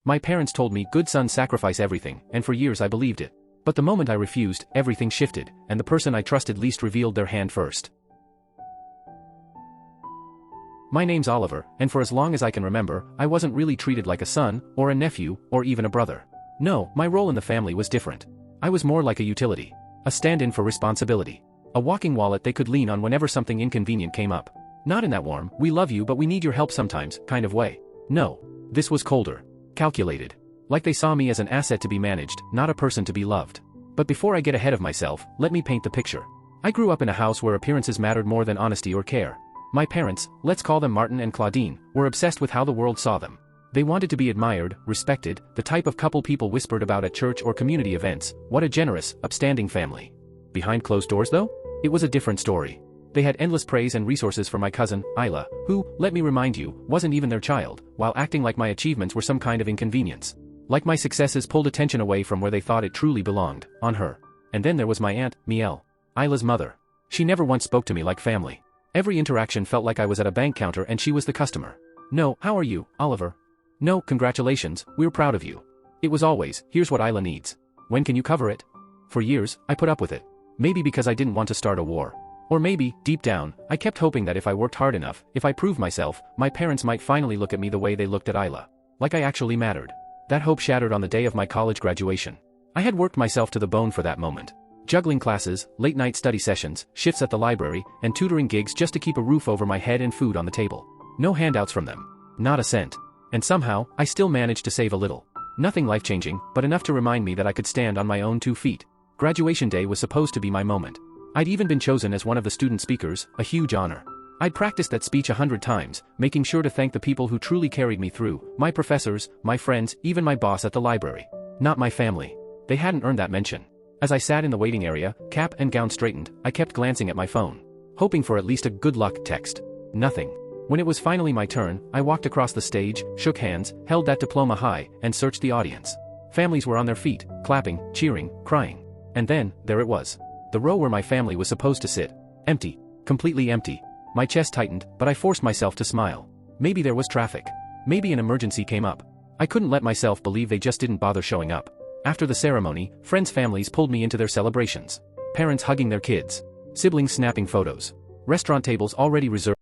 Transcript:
My parents told me good sons sacrifice everything, and for years I believed it. But the moment I refused, everything shifted, and the person I trusted least revealed their hand first. My name's Oliver, and for as long as I can remember, I wasn't really treated like a son, or a nephew, or even a brother. No, my role in the family was different. I was more like a utility. A stand-in for responsibility. A walking wallet they could lean on whenever something inconvenient came up. Not in that warm, we love you but we need your help sometimes, kind of way. No. This was colder. Calculated. Like they saw me as an asset to be managed, not a person to be loved. But before I get ahead of myself, let me paint the picture. I grew up in a house where appearances mattered more than honesty or care. My parents, let's call them Martin and Claudine, were obsessed with how the world saw them. They wanted to be admired, respected, the type of couple people whispered about at church or community events. What a generous, upstanding family. Behind closed doors though? It was a different story. They had endless praise and resources for my cousin, Isla, who, let me remind you, wasn't even their child, while acting like my achievements were some kind of inconvenience. Like my successes pulled attention away from where they thought it truly belonged, on her. And then there was my aunt, Miel, Isla's mother. She never once spoke to me like family. Every interaction felt like I was at a bank counter and she was the customer. No, how are you, Oliver? No, congratulations, we're proud of you. It was always, here's what Isla needs. When can you cover it? For years, I put up with it. Maybe because I didn't want to start a war. Or maybe, deep down, I kept hoping that if I worked hard enough, if I proved myself, my parents might finally look at me the way they looked at Isla. Like I actually mattered. That hope shattered on the day of my college graduation. I had worked myself to the bone for that moment. Juggling classes, late-night study sessions, shifts at the library, and tutoring gigs just to keep a roof over my head and food on the table. No handouts from them. Not a cent. And somehow, I still managed to save a little. Nothing life-changing, but enough to remind me that I could stand on my own 2 feet. Graduation day was supposed to be my moment. I'd even been chosen as one of the student speakers, a huge honor. I'd practiced that speech 100 times, making sure to thank the people who truly carried me through, my professors, my friends, even my boss at the library. Not my family. They hadn't earned that mention. As I sat in the waiting area, cap and gown straightened, I kept glancing at my phone. Hoping for at least a good luck text. Nothing. When it was finally my turn, I walked across the stage, shook hands, held that diploma high, and searched the audience. Families were on their feet, clapping, cheering, crying. And then, there it was. The row where my family was supposed to sit. Empty. Completely empty. My chest tightened, but I forced myself to smile. Maybe there was traffic. Maybe an emergency came up. I couldn't let myself believe they just didn't bother showing up. After the ceremony, friends' families pulled me into their celebrations. Parents hugging their kids. Siblings snapping photos. Restaurant tables already reserved.